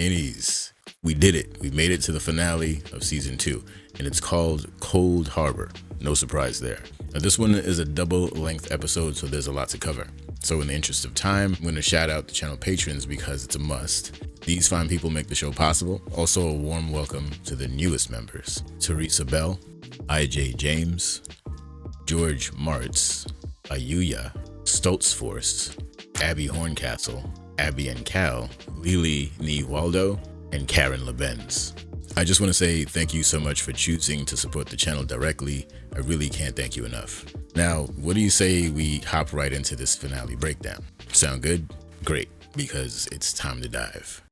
Cheneys, we did it. We made it to the finale of season 2, and it's called Cold Harbor. No surprise there. Now, this one is a double-length episode, so there's a lot to cover. So in the interest of time, I'm going to shout out the channel patrons because it's a must. These fine people make the show possible. Also, a warm welcome to the newest members: Teresa Bell, IJ James, George Martz, Ayuya, Stoltz Force, Abby Horncastle, Abby and Cal, Lily Nee Waldo, and Karen Lebenz. I just want to say thank you so much for choosing to support the channel directly. I really can't thank you enough. Now, what do you say we hop right into this finale breakdown? Sound good? Great, because it's time to dive.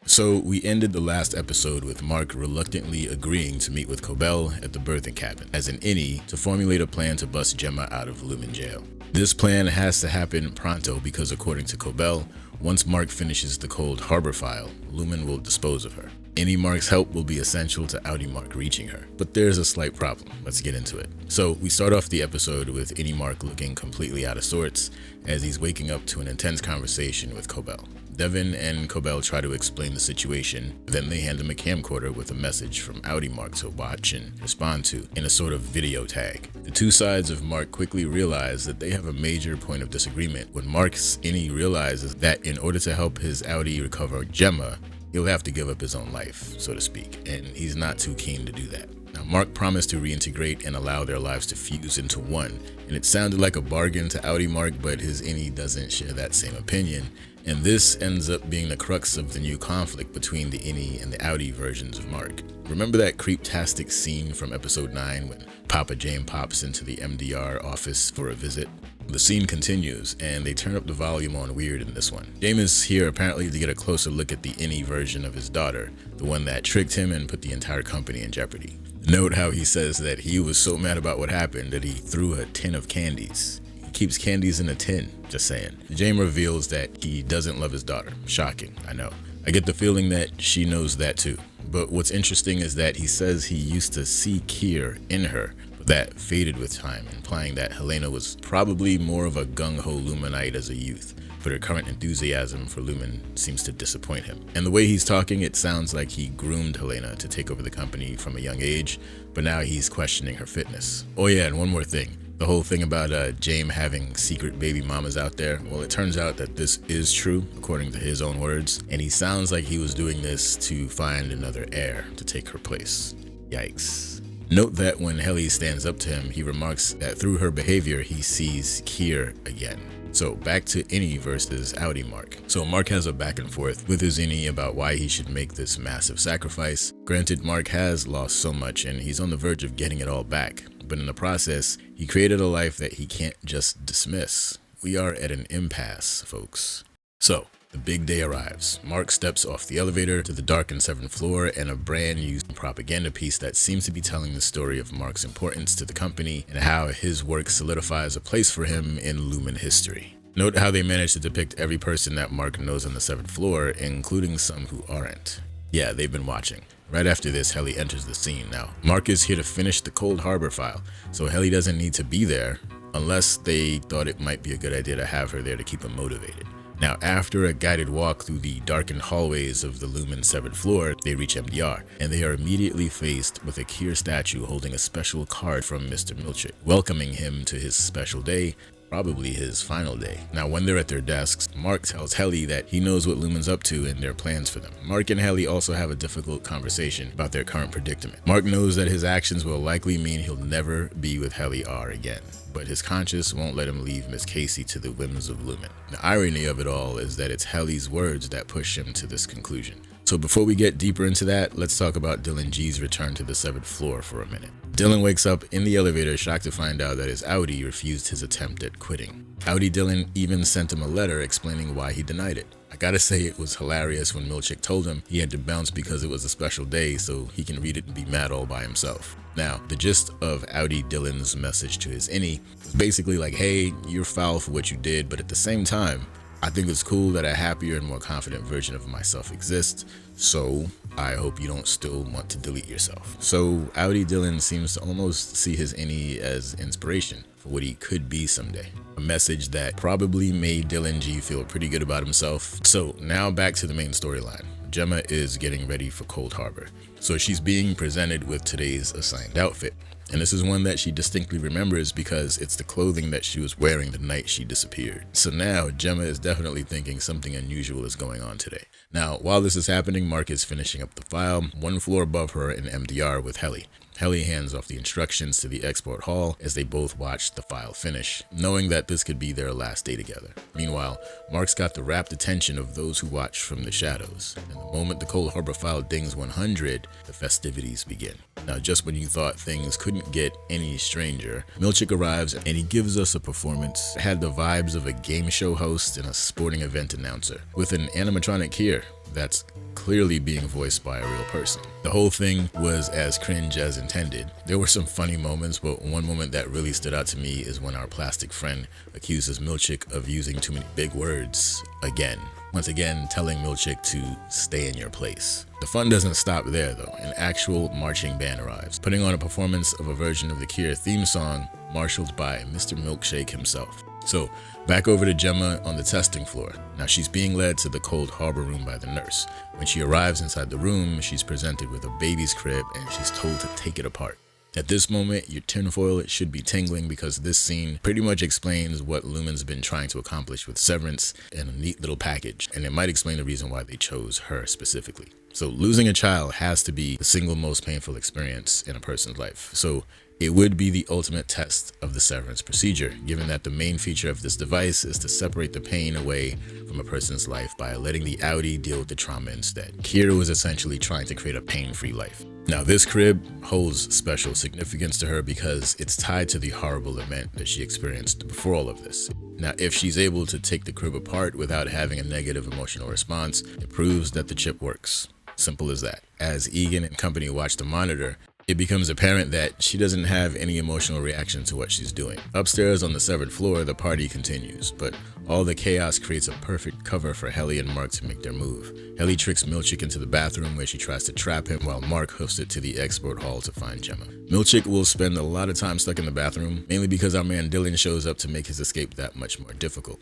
So we ended the last episode with Mark reluctantly agreeing to meet with Cobell at the birthing cabin as an innie to formulate a plan to bust Gemma out of Lumen jail. This plan has to happen pronto because, according to Cobell, once Mark finishes the Cold Harbor file, Lumen will dispose of her. Any Mark's help will be essential to Outie Mark reaching her. But there's a slight problem. Let's get into it. So we start off the episode with Any Mark looking completely out of sorts as he's waking up to an intense conversation with Cobell. Devin and Cobell try to explain the situation, then they hand him a camcorder with a message from Outie Mark to watch and respond to in a sort of video tag. The two sides of Mark quickly realize that they have a major point of disagreement when Mark's Innie realizes that in order to help his Outie recover Gemma, he'll have to give up his own life, so to speak, and he's not too keen to do that. Now, Mark promised to reintegrate and allow their lives to fuse into one, and it sounded like a bargain to Outie Mark, but his Innie doesn't share that same opinion, and this ends up being the crux of the new conflict between the Innie and the Outie versions of Mark. Remember that creep-tastic scene from episode 9 when Papa James pops into the MDR office for a visit? The scene continues, and they turn up the volume on weird in this one. James is here apparently to get a closer look at the Innie version of his daughter, the one that tricked him and put the entire company in jeopardy. Note how he says that he was so mad about what happened that he threw a tin of candies. He keeps candies in a tin, just saying. James reveals that he doesn't love his daughter. Shocking, I know. I get the feeling that she knows that too. But what's interesting is that he says he used to see Kier in her, but that faded with time, implying that Helena was probably more of a gung-ho Lumenite as a youth, but her current enthusiasm for Lumen seems to disappoint him. And the way he's talking, it sounds like he groomed Helena to take over the company from a young age, but now he's questioning her fitness. Oh yeah, and one more thing. The whole thing about James having secret baby mamas out there, well, it turns out that this is true, according to his own words, and he sounds like he was doing this to find another heir to take her place. Yikes. Note that when Helly stands up to him, he remarks that through her behavior, he sees Kier again. So back to Innie versus Outie Mark. So Mark has a back and forth with his Innie about why he should make this massive sacrifice. Granted, Mark has lost so much and he's on the verge of getting it all back, but in the process, he created a life that he can't just dismiss. We are at an impasse, folks. So the big day arrives. Mark steps off the elevator to the darkened 7th floor and a brand new propaganda piece that seems to be telling the story of Mark's importance to the company and how his work solidifies a place for him in Lumen history. Note how they managed to depict every person that Mark knows on the 7th floor, including some who aren't. Yeah, they've been watching. Right after this, Helly enters the scene. Now, Mark is here to finish the Cold Harbor file, so Helly doesn't need to be there unless they thought it might be a good idea to have her there to keep him motivated. Now, after a guided walk through the darkened hallways of the Lumen 7th floor, they reach MDR, and they are immediately faced with a Kier statue holding a special card from Mr. Milchick, welcoming him to his special day, probably his final day. Now, when they're at their desks, Mark tells Helly that he knows what Lumen's up to and their plans for them. Mark and Helly also have a difficult conversation about their current predicament. Mark knows that his actions will likely mean he'll never be with Helly R again, but his conscience won't let him leave Miss Casey to the whims of Lumen. The irony of it all is that it's Helly's words that push him to this conclusion. So before we get deeper into that, let's talk about Dylan G's return to the 7th floor for a minute. Dylan wakes up in the elevator shocked to find out that his Outie refused his attempt at quitting. Outie Dylan even sent him a letter explaining why he denied it. I gotta say it was hilarious when Milchick told him he had to bounce because it was a special day so he can read it and be mad all by himself. Now, the gist of Outie Dylan's message to his Innie was basically like, hey, you're foul for what you did, but at the same time, I think it's cool that a happier and more confident version of myself exists, so I hope you don't still want to delete yourself. So Audi Dylan seems to almost see his innie as inspiration for what he could be someday. A message that probably made Dylan G feel pretty good about himself. So now back to the main storyline. Gemma is getting ready for Cold Harbor. So she's being presented with today's assigned outfit. And this is one that she distinctly remembers because it's the clothing that she was wearing the night she disappeared. So now Gemma is definitely thinking something unusual is going on today. Now, while this is happening, Mark is finishing up the file, one floor above her in MDR with Helly. Helly hands off the instructions to the export hall as they both watch the file finish, knowing that this could be their last day together. Meanwhile, Mark's got the rapt attention of those who watch from the shadows. And the moment the Cold Harbor file dings 100, the festivities begin. Now, just when you thought things couldn't get any stranger, Milchick arrives and he gives us a performance. It had the vibes of a game show host and a sporting event announcer, with an animatronic here that's clearly being voiced by a real person. The whole thing was as cringe as intended. There were some funny moments, but one moment that really stood out to me is when our plastic friend accuses Milchick of using too many big words again. Once again, telling Milchick to stay in your place. The fun doesn't stop there though. An actual marching band arrives, putting on a performance of a version of the Cure theme song, marshaled by Mr. Milkshake himself. So, back over to Gemma on the testing floor. Now she's being led to the Cold Harbor room by the nurse. When she arrives inside the room, she's presented with a baby's crib and she's told to take it apart. At this moment, your tinfoil should be tingling because this scene pretty much explains what Lumen's been trying to accomplish with Severance in a neat little package, and it might explain the reason why they chose her specifically. So losing a child has to be the single most painful experience in a person's life. So it would be the ultimate test of the Severance procedure, given that the main feature of this device is to separate the pain away from a person's life by letting the Audi deal with the trauma instead. Kira was essentially trying to create a pain-free life. Now this crib holds special significance to her because it's tied to the horrible event that she experienced before all of this. Now if she's able to take the crib apart without having a negative emotional response, it proves that the chip works. Simple as that. As Egan and company watch the monitor, it becomes apparent that she doesn't have any emotional reaction to what she's doing. Upstairs on the severed floor, the party continues, but all the chaos creates a perfect cover for Helly and Mark to make their move. Helly tricks Milchick into the bathroom where she tries to trap him while Mark hoofs it to the export hall to find Gemma. Milchick will spend a lot of time stuck in the bathroom, mainly because our man Dylan shows up to make his escape that much more difficult.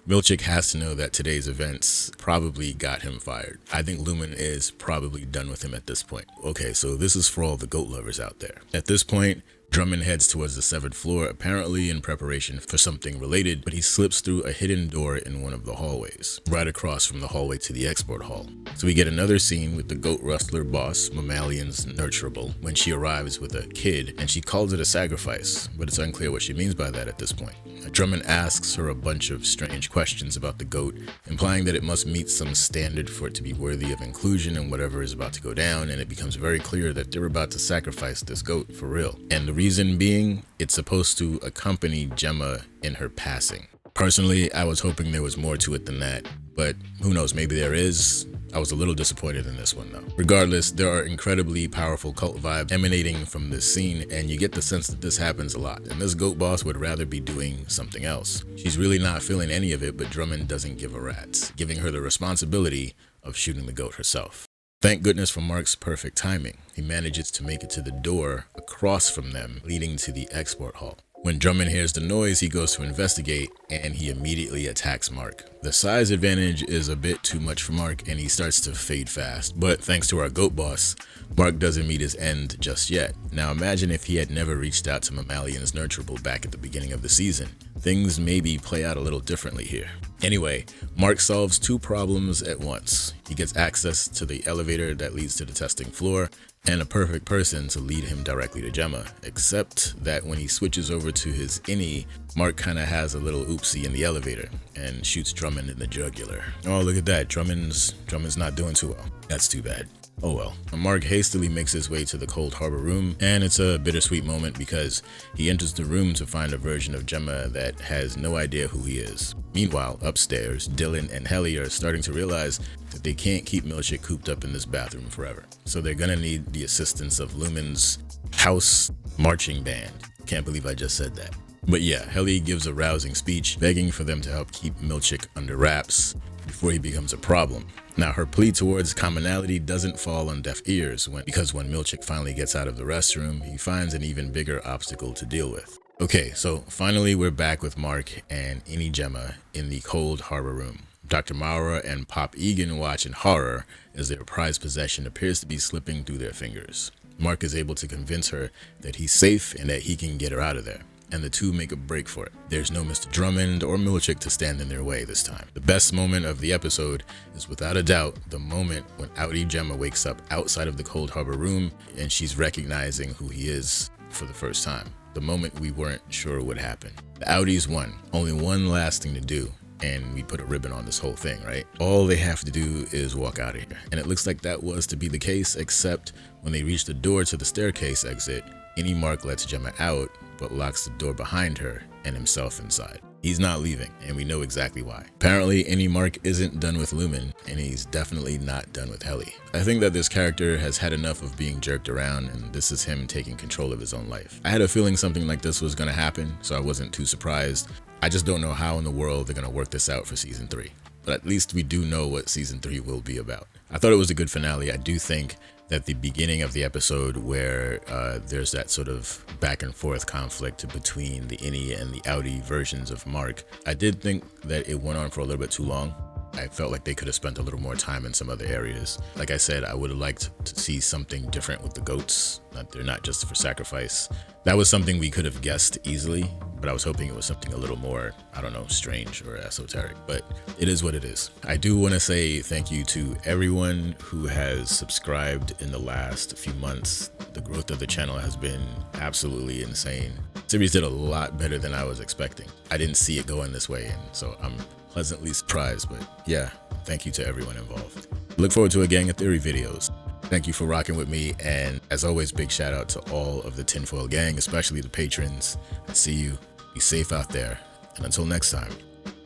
Milchick has to know that today's events probably got him fired. I think Lumen is probably done with him at this point. Okay, so this is for all the goat lovers out there. At this point, Drummond heads towards the severed floor, apparently in preparation for something related, but he slips through a hidden door in one of the hallways, right across from the hallway to the export hall. So we get another scene with the goat rustler boss, Mammalion's Nurturable, when she arrives with a kid, and she calls it a sacrifice, but it's unclear what she means by that at this point. Drummond asks her a bunch of strange questions about the goat, implying that it must meet some standard for it to be worthy of inclusion in whatever is about to go down, and it becomes very clear that they're about to sacrifice this goat for real. And the reason being, it's supposed to accompany Gemma in her passing. Personally, I was hoping there was more to it than that, but who knows, maybe there is. I was a little disappointed in this one though. Regardless, there are incredibly powerful cult vibes emanating from this scene, and you get the sense that this happens a lot, and this goat boss would rather be doing something else. She's really not feeling any of it, but Drummond doesn't give a rat's, giving her the responsibility of shooting the goat herself. Thank goodness for Mark's perfect timing. He manages to make it to the door across from them, leading to the export hall. When Drummond hears the noise, he goes to investigate, and he immediately attacks Mark. The size advantage is a bit too much for Mark, and he starts to fade fast. But thanks to our goat boss, Mark doesn't meet his end just yet. Now imagine if he had never reached out to Mammalion's Nurturable back at the beginning of the season. Things maybe play out a little differently here. Anyway, Mark solves two problems at once. He gets access to the elevator that leads to the testing floor, and a perfect person to lead him directly to Gemma, except that when he switches over to his innie, Mark kinda has a little oopsie in the elevator and shoots Drummond in the jugular. Oh, look at that, Drummond's not doing too well. That's too bad. Oh well. Mark hastily makes his way to the Cold Harbor room, and it's a bittersweet moment because he enters the room to find a version of Gemma that has no idea who he is. Meanwhile, upstairs, Dylan and Helly are starting to realize that they can't keep Milchick cooped up in this bathroom forever. So they're gonna need the assistance of Lumen's house marching band. Can't believe I just said that. But yeah, Helly gives a rousing speech begging for them to help keep Milchick under wraps before he becomes a problem. Now, her plea towards commonality doesn't fall on deaf ears because when Milchick finally gets out of the restroom, he finds an even bigger obstacle to deal with. Okay, so finally we're back with Mark and Gemma in the Cold Harbor room. Dr. Maura and Pop Egan watch in horror as their prized possession appears to be slipping through their fingers. Mark is able to convince her that he's safe and that he can get her out of there, and the two make a break for it. There's no Mr. Drummond or Milchick to stand in their way this time. The best moment of the episode is without a doubt the moment when Gemma wakes up outside of the Cold Harbor room and she's recognizing who he is for the first time. The moment we weren't sure would happen. The Audis won. Only one last thing to do, and we put a ribbon on this whole thing, right? All they have to do is walk out of here. And it looks like that was to be the case, except when they reach the door to the staircase exit, Mark lets Gemma out, but locks the door behind her and himself inside. He's not leaving, and we know exactly why. Apparently, Mark isn't done with Lumen, and he's definitely not done with Helly. I think that this character has had enough of being jerked around, and this is him taking control of his own life. I had a feeling something like this was going to happen, so I wasn't too surprised. I just don't know how in the world they're going to work this out for season 3. But at least we do know what season 3 will be about. I thought it was a good finale. I do think that the beginning of the episode where there's that sort of back and forth conflict between the Innie and the Audi versions of Mark, I did think that it went on for a little bit too long. I felt like they could have spent a little more time in some other areas. Like I said, I would have liked to see something different with the goats. They're not just for sacrifice. That was something we could have guessed easily, but I was hoping it was something a little more, I don't know, strange or esoteric, but it is what it is. I do want to say thank you to everyone who has subscribed in the last few months. The growth of the channel has been absolutely insane. The series did a lot better than I was expecting. I didn't see it going this way, and so I'm pleasantly surprised, but yeah, thank you to everyone involved. Look forward to a Gang of Theory videos. Thank you for rocking with me, and as always, big shout out to all of the Tinfoil Gang, especially the patrons. I see you. Be safe out there, and until next time,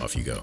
off you go.